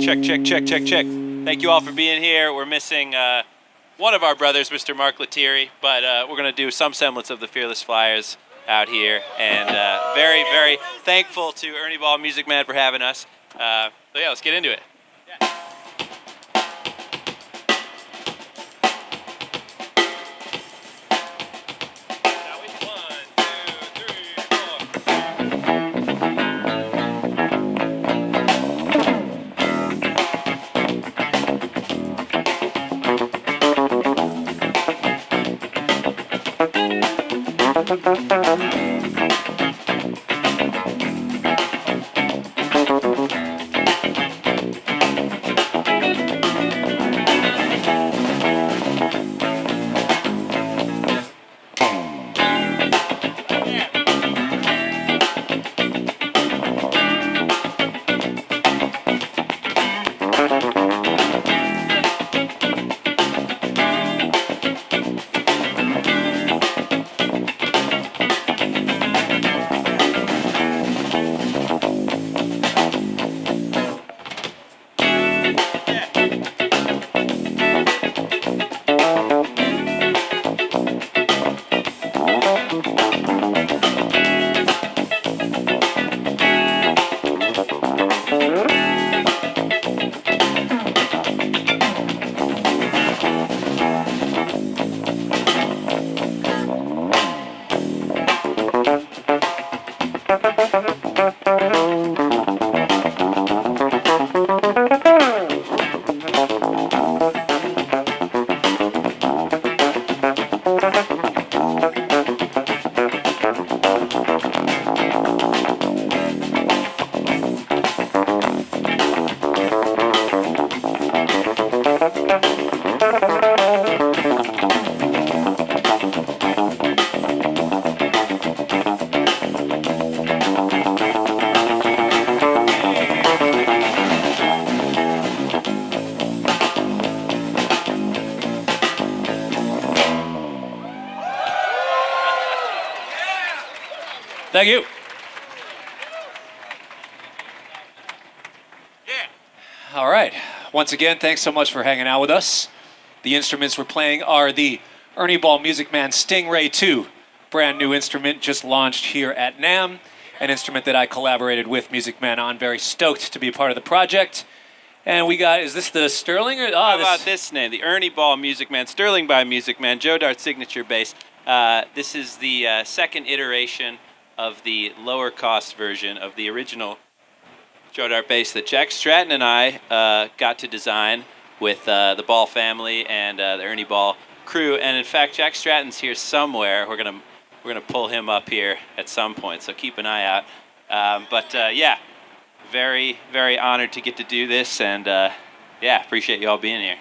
Check, check, check, check, check. Thank you all for being here. We're missing one of our brothers, Mr. Mark Lettieri, but we're going to do some semblance of the Fearless Flyers out here. And very, very thankful to Ernie Ball Music Man for having us. So yeah, let's get into it. Thank you. Yeah. All right. Once again, thanks so much for hanging out with us. The instruments we're playing are the Ernie Ball Music Man Stingray 2, brand new instrument just launched here at NAMM, an instrument that I collaborated with Music Man on. Very stoked to be a part of the project. And we got, is this the Sterling? Or, How about this name? The Ernie Ball Music Man, Sterling by Music Man, Joe Dart signature bass. This is the second iteration of the lower cost version of the original Joe Dart bass that Jack Stratton and I got to design with the Ball family and the Ernie Ball crew. And in fact, Jack Stratton's here somewhere. We're gonna pull him up here at some point, so keep an eye out. Yeah, very, very honored to get to do this, and yeah, appreciate you all being here.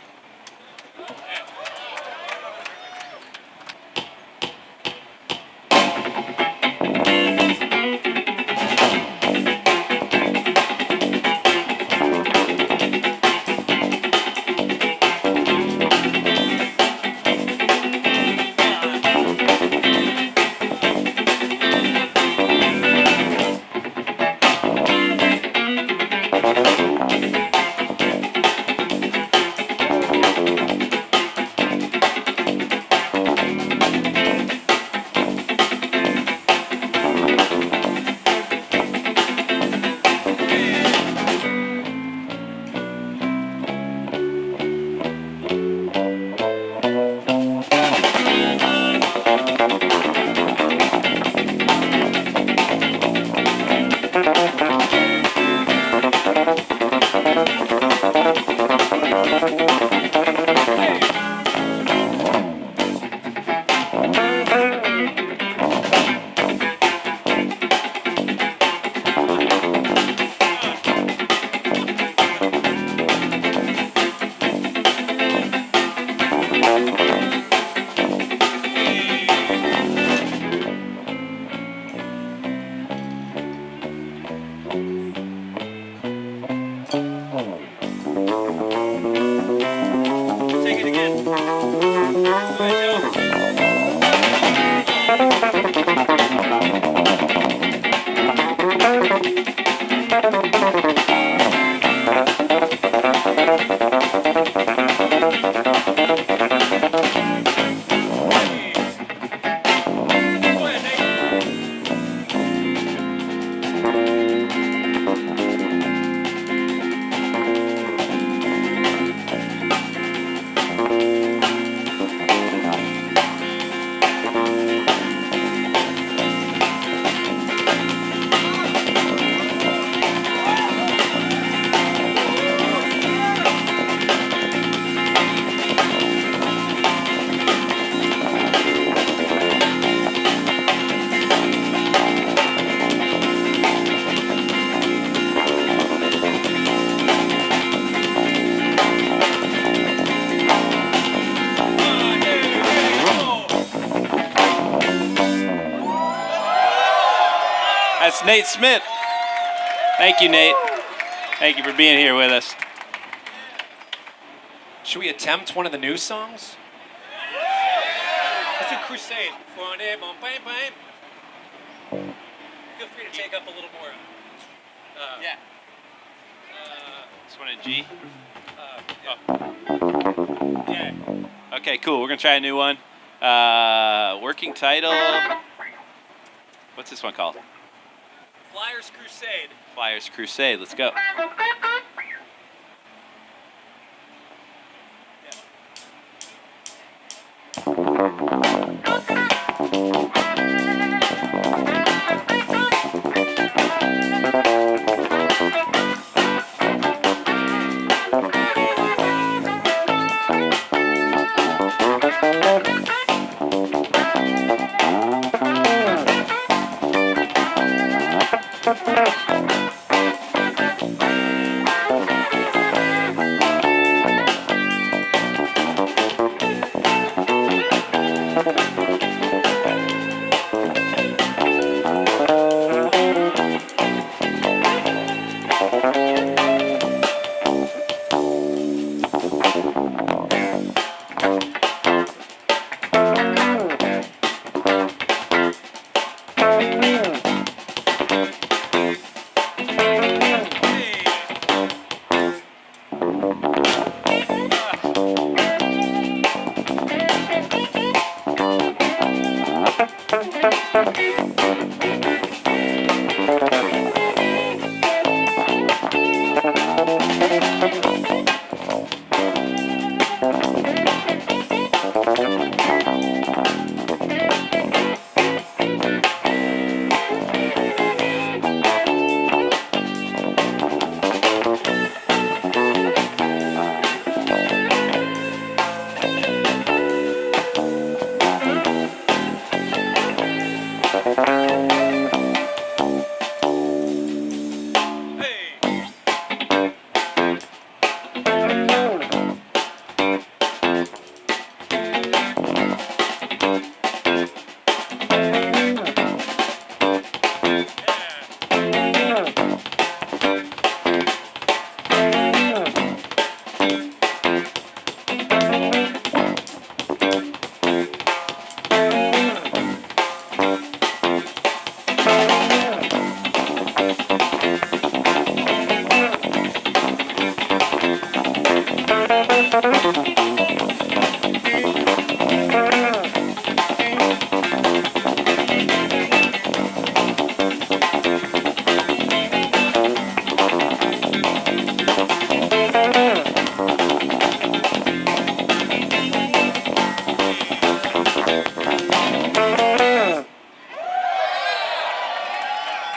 That's Nate Smith. Thank you, Nate. Thank you for being here with us. Should we attempt one of the new songs? Let's do Crusade. Feel free to take up a little more. Yeah. This one in G? Yeah. Okay, cool. We're going to try a new one. Working title. What's this one called? Flyers Crusade. Flyers Crusade. Let's go.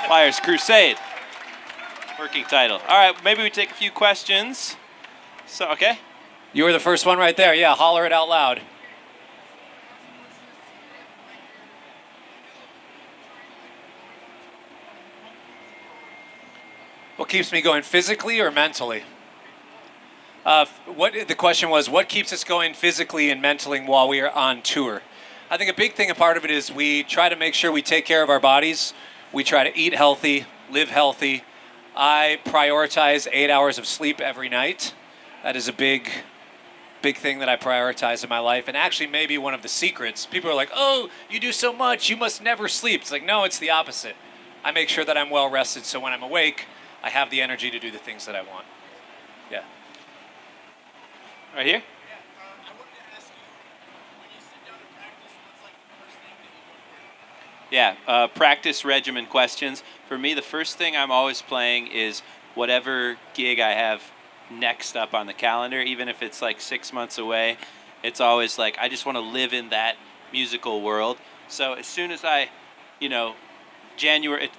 Flyers Crusade. Working title. All right, maybe we take a few questions. So, okay. You were the first one right there. Yeah, holler it out loud. What keeps me going, physically or mentally? The question was, what keeps us going physically and mentally while we are on tour? I think a big thing, a part of it is we try to make sure we take care of our bodies. We try to eat healthy, live healthy. I prioritize 8 hours of sleep every night. That is a big thing that I prioritize in my life, and actually maybe one of the secrets. People are like, oh, you do so much, you must never sleep. It's like, no, it's the opposite. I make sure that I'm well rested, so when I'm awake, I have the energy to do the things that I want. Yeah. Right here? Yeah, practice regimen questions. For me, the first thing I'm always playing is whatever gig I have next up on the calendar, even if it's like 6 months away. It's always like, I just want to live in that musical world. So as soon as I, you know, January,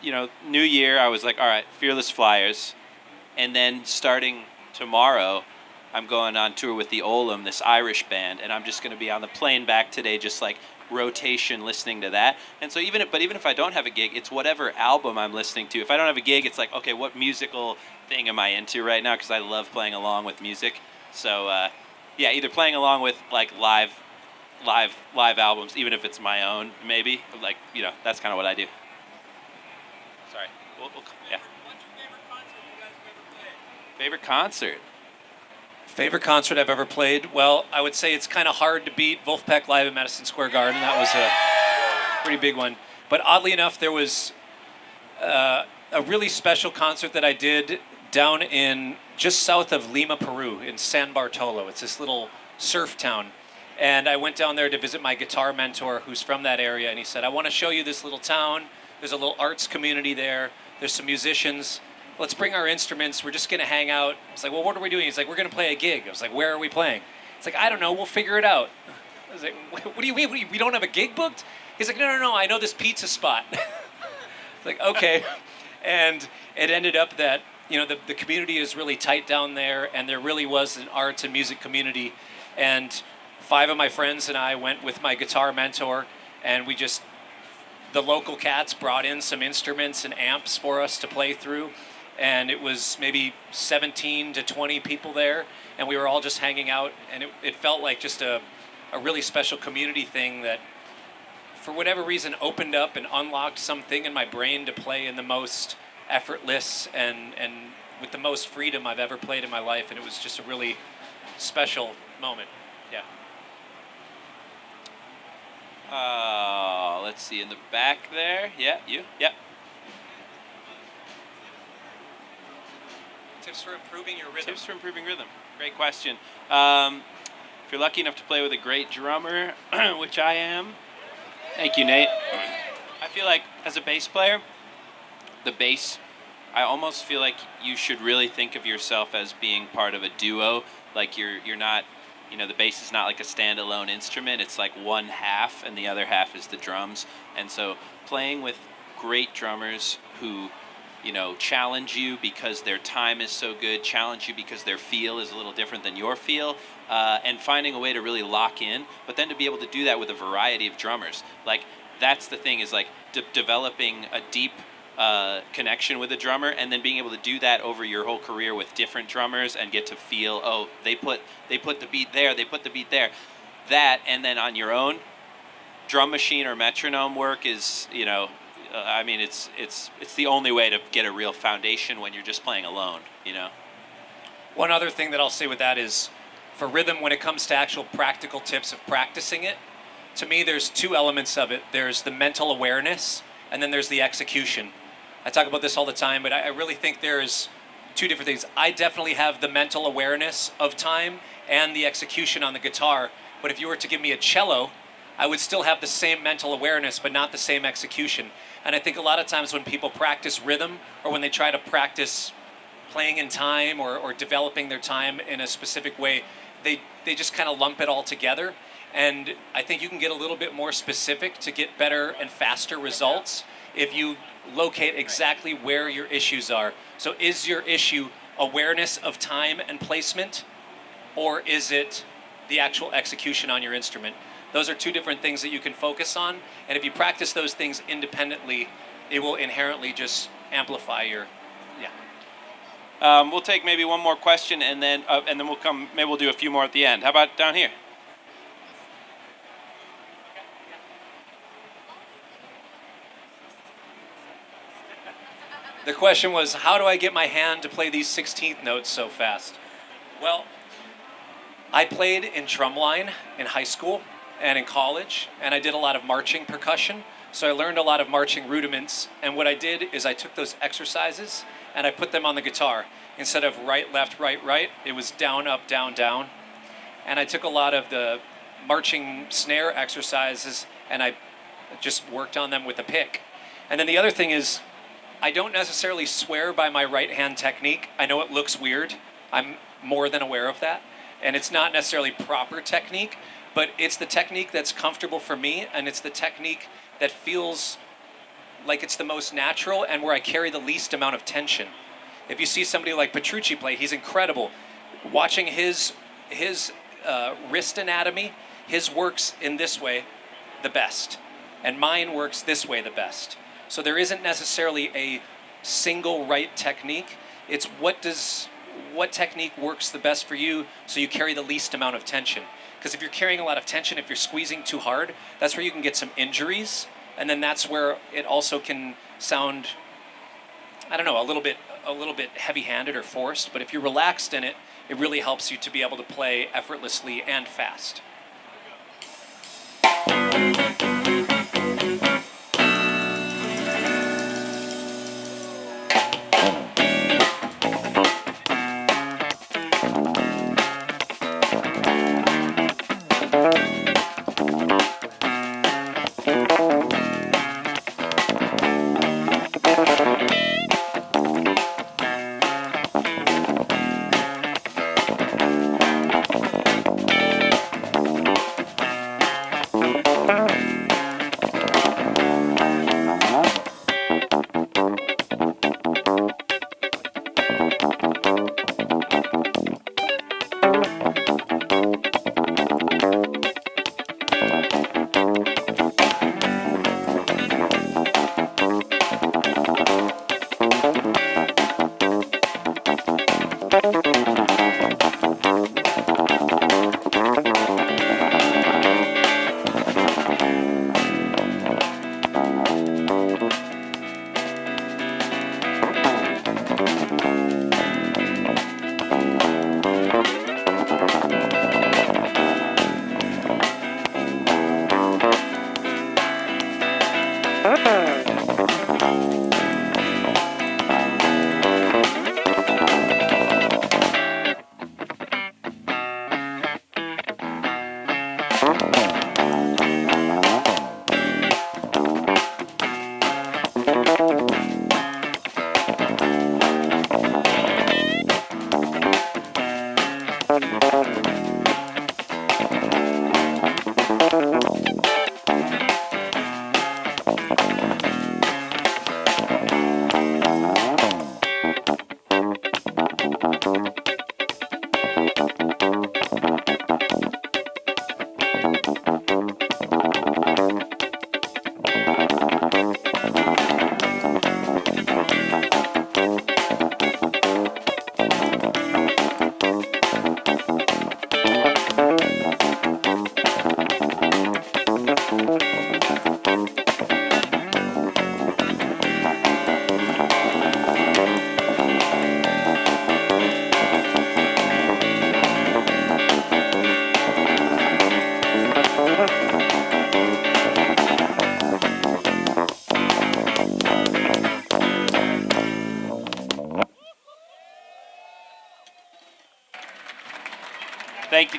New Year, I was like, all right, Fearless Flyers. And then starting tomorrow, I'm going on tour with the Olam, this Irish band, and I'm just going to be on the plane back today, just like rotation listening to that. And so even if I don't have a gig, it's whatever album I'm listening to. If I don't have a gig, it's like, okay, what musical thing am I into right now? Because I love playing along with music. So yeah, either playing along with like live albums, even if it's my own, maybe. Like, that's kind of what I do. Sorry. Yeah. Favorite concert? Favorite concert I've ever played? Well, I would say it's kind of hard to beat Wolfpack Live at Madison Square Garden. That was a pretty big one. But oddly enough, there was a really special concert that I did down in just south of Lima, Peru, in San Bartolo. It's this little surf town. And I went down there to visit my guitar mentor who's from that area. And he said, I want to show you this little town. There's a little arts community there. There's some musicians. Let's bring our instruments. We're just going to hang out. I was like, well, what are we doing? He's like, we're going to play a gig. I was like, where are we playing? It's like, I don't know. We'll figure it out. I was like, what do you mean? We don't have a gig booked? He's like, no. I know this pizza spot. It's like, okay. And it ended up that, the community is really tight down there, and there really was an arts and music community. And 5 of my friends and I went with my guitar mentor, and the local cats brought in some instruments and amps for us to play through. And it was maybe 17 to 20 people there, and we were all just hanging out, and it felt like just a really special community thing that, for whatever reason, opened up and unlocked something in my brain to play in the most effortless and with the most freedom I've ever played in my life, and it was just a really special moment. Yeah. Let's see, in the back there. Yeah, you? Yep. Tips for improving your rhythm. Tips for improving rhythm. Great question. If you're lucky enough to play with a great drummer, which I am, thank you, Nate. I feel like as a bass player, the bass, I almost feel like you should really think of yourself as being part of a duo. Like you're not, the bass is not like a standalone instrument. It's like one half, and the other half is the drums. And so playing with great drummers who challenge you because their time is so good, challenge you because their feel is a little different than your feel, and finding a way to really lock in, but then to be able to do that with a variety of drummers. Like, that's the thing, is like developing a deep connection with a drummer, and then being able to do that over your whole career with different drummers and get to feel, oh, they put the beat there, they put the beat there. That, and then on your own, drum machine or metronome work is, it's the only way to get a real foundation when you're just playing alone, One other thing that I'll say with that is, for rhythm, when it comes to actual practical tips of practicing it, to me there's 2 elements of it. There's the mental awareness, and then there's the execution. I talk about this all the time, but I really think there's 2 different things. I definitely have the mental awareness of time and the execution on the guitar, but if you were to give me a cello, I would still have the same mental awareness, but not the same execution. And I think a lot of times when people practice rhythm, or when they try to practice playing in time or developing their time in a specific way, they just kind of lump it all together. And I think you can get a little bit more specific to get better and faster results if you locate exactly where your issues are. So is your issue awareness of time and placement, or is it the actual execution on your instrument? Those are 2 different things that you can focus on, and if you practice those things independently, it will inherently just amplify your, We'll take maybe one more question, and then we'll do a few more at the end. How about down here? The question was, how do I get my hand to play these 16th notes so fast? Well, I played in drumline in high school and in college, and I did a lot of marching percussion. So I learned a lot of marching rudiments, and what I did is I took those exercises and I put them on the guitar. Instead of right, left, right, right, it was down, up, down, down. And I took a lot of the marching snare exercises and I just worked on them with a pick. And then the other thing is, I don't necessarily swear by my right hand technique. I know it looks weird. I'm more than aware of that. And it's not necessarily proper technique, but it's the technique that's comfortable for me, and it's the technique that feels like it's the most natural and where I carry the least amount of tension. If you see somebody like Petrucci play, he's incredible. Watching his wrist anatomy, his works in this way the best, and mine works this way the best. So there isn't necessarily a single right technique. It's what technique works the best for you so you carry the least amount of tension. Because if you're carrying a lot of tension, if you're squeezing too hard, that's where you can get some injuries. And then that's where it also can sound, I don't know, a little bit heavy-handed or forced. But if you're relaxed in it, it really helps you to be able to play effortlessly and fast.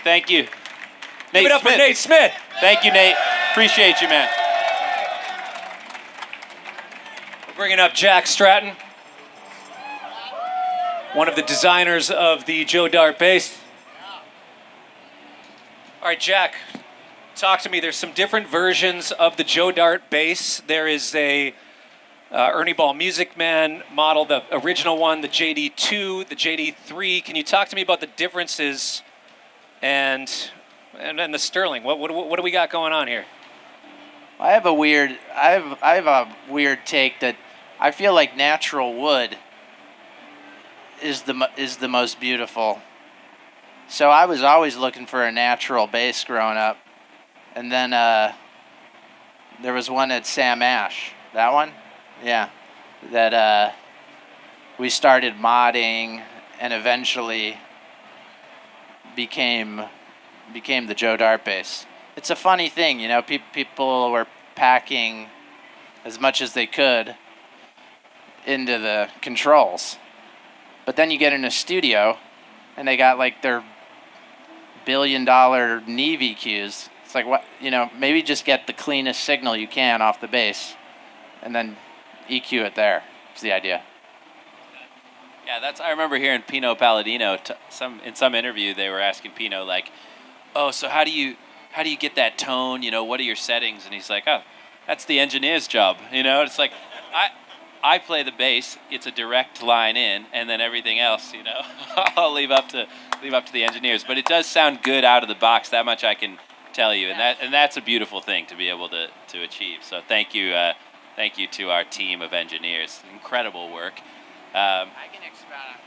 Thank you. Give it up for Nate Smith. Thank you, Nate. Appreciate you, man. We're bringing up Jack Stratton, one of the designers of the Joe Dart bass. All right, Jack, talk to me. There's some different versions of the Joe Dart bass. There is a Ernie Ball Music Man model, the original one, the JD2, the JD3. Can you talk to me about the differences and the Sterling? What do we got going on here? I have a weird take that I feel like natural wood is the most beautiful. So I was always looking for a natural bass growing up, and then there was one at Sam Ash. That one, yeah, that we started modding and eventually became the Joe Dart bass. It's a funny thing, you know. People were packing as much as they could into the controls, But then you get in a studio, and they got like their billion-dollar Neve EQs. It's like, what, maybe just get the cleanest signal you can off the bass, and then EQ it there. Is the idea. Yeah, I remember hearing Pino Palladino. In some interview, they were asking Pino like, "Oh, so how do you get that tone? What are your settings?" And he's like, "Oh, that's the engineer's job." It's like, I play the bass. It's a direct line in, and then everything else, I'll leave up to the engineers. But it does sound good out of the box. That much I can tell you, and that's a beautiful thing to be able to achieve. So thank you to our team of engineers. Incredible work. I can expound.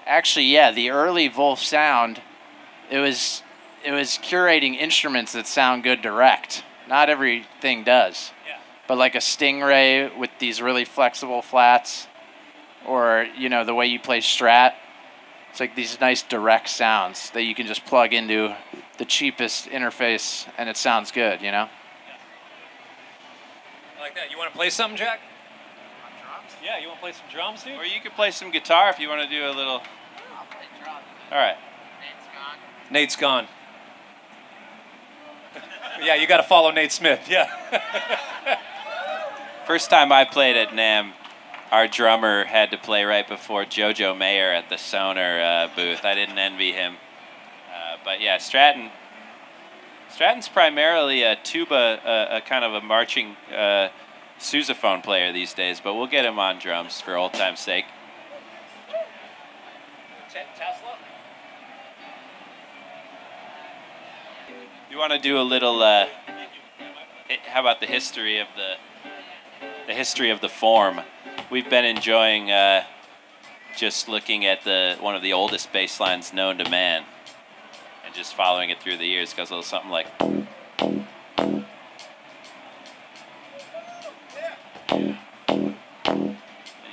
Actually, yeah, the early Wolf sound, it was curating instruments that sound good direct. Not everything does. Yeah. But like a Stingray with these really flexible flats, or the way you play Strat, it's like these nice direct sounds that you can just plug into the cheapest interface and it sounds good. I like that. You want to play something, Jack? Drums? Yeah, you want to play some drums, dude? Or you could play some guitar if you want to do a little. I'll play drums. All right. Nate's gone. Nate's gone. Yeah, you got to follow Nate Smith. Yeah. First time I played at NAMM, our drummer had to play right before JoJo Mayer at the Sonar booth. I didn't envy him. But yeah, Stratton's primarily a tuba, a kind of a marching sousaphone player these days, but we'll get him on drums for old time's sake. Tesla? You want to do a little? How about the history of the form? We've been enjoying just looking at one of the oldest bass lines known to man, and just following it through the years. Goes a little something like. And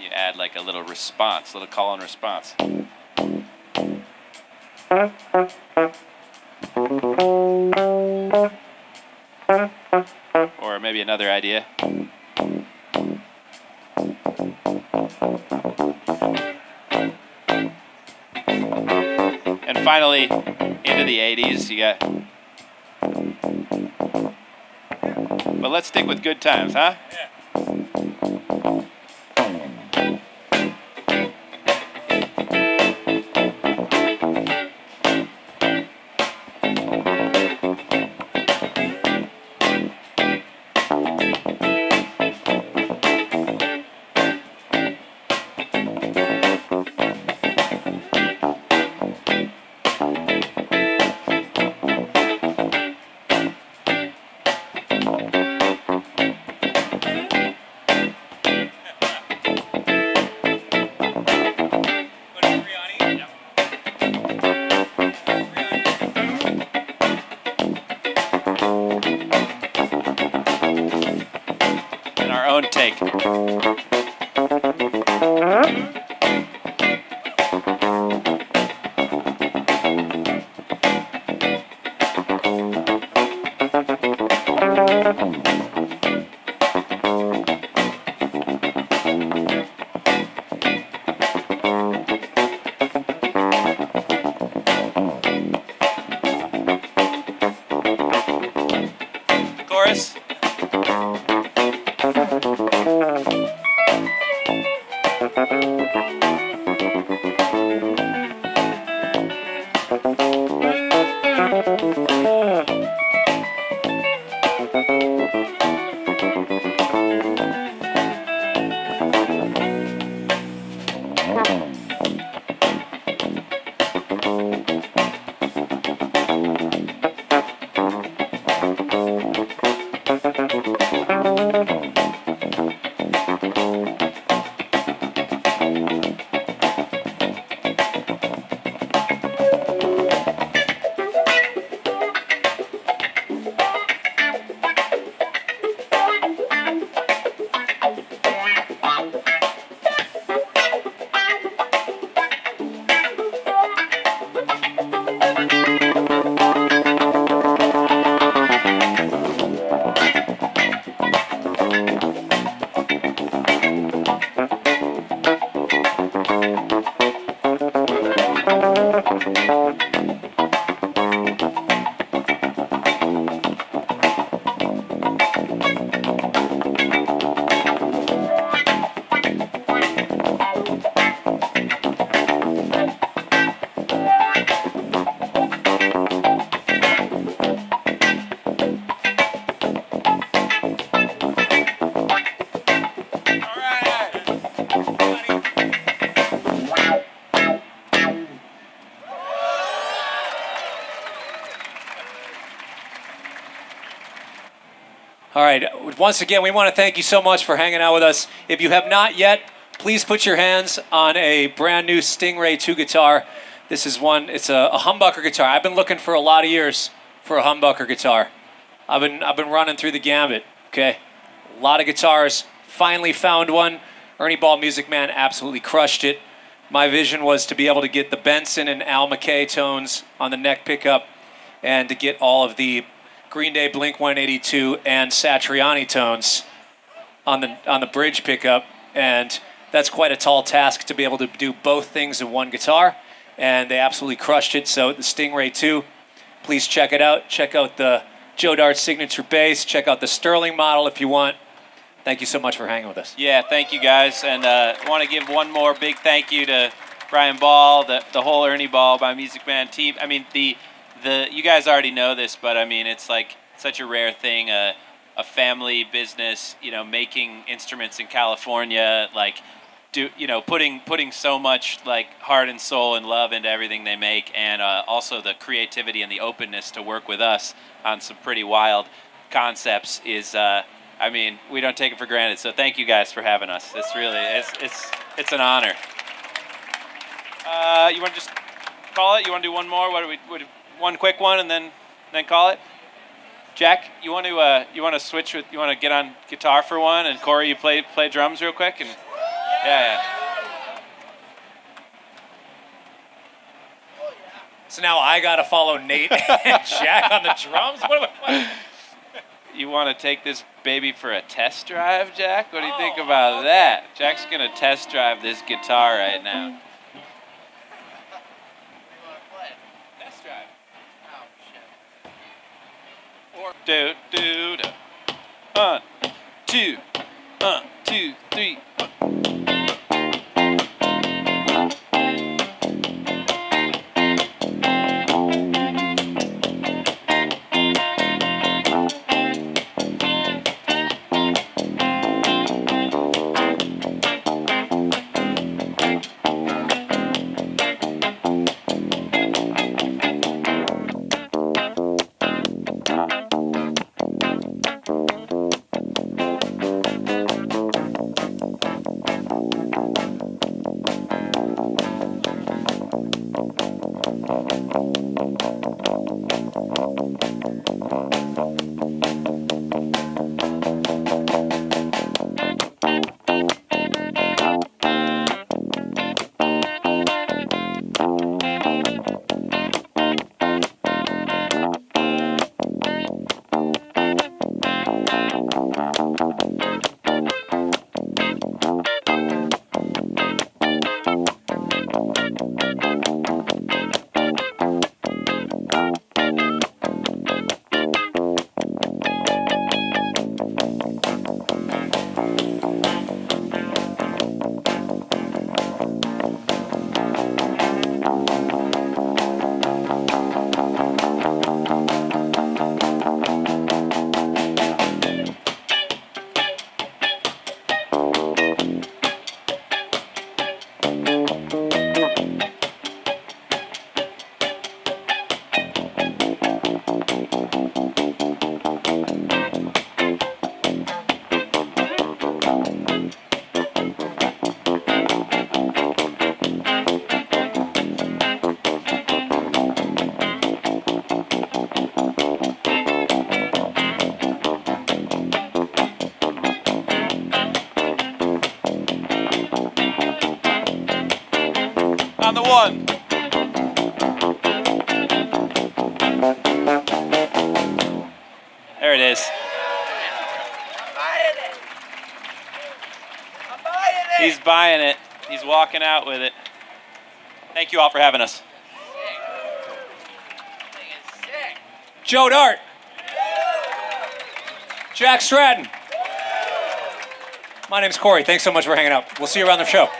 you add like a little response, little call and response. Or maybe another idea. And finally, into the 80s, you got. But let's stick with good times, huh? Yeah. Our own take. Chorus. right. Once again, we want to thank you so much for hanging out with us. If you have not yet, please put your hands on a brand new Stingray 2 guitar. This is one. It's a humbucker guitar. I've been looking for a lot of years for a humbucker guitar. I've been running through the gambit. Okay, a lot of guitars. Finally found one. Ernie Ball Music Man absolutely crushed it. My vision was to be able to get the Benson and Al McKay tones on the neck pickup, and to get all of the Green Day, Blink-182, and Satriani tones on the bridge pickup, and that's quite a tall task to be able to do both things in one guitar, and they absolutely crushed it. So the Stingray 2, please check it out. Check out the Joe Dart signature bass. Check out the Sterling model if you want. Thank you so much for hanging with us. Yeah, thank you guys, and I want to give one more big thank you to Brian Ball, the whole Ernie Ball by Music Man team. I mean, you guys already know this, but I mean, it's like such a rare thing, a family business, making instruments in California, like, putting so much like heart and soul and love into everything they make, and also the creativity and the openness to work with us on some pretty wild concepts is, I mean, we don't take it for granted. So thank you guys for having us. It's really, it's an honor. You want to just call it? You want to do one more? One quick one and then call it? Jack, you want to switch with? You want to get on guitar for one, and Cory, you play drums real quick, and yeah. So now I gotta follow Nate and Jack on the drums. What? You want to take this baby for a test drive, Jack? What do you think about that? Jack's gonna test drive this guitar right now. Test drive. Oh shit. Do. 1, 2, 2, 3. On the one. There it is. He's buying it. He's walking out with it. Thank you all for having us. Joe Dart. Jack Stratton. My name's Cory. Thanks so much for hanging out. We'll see you around the show.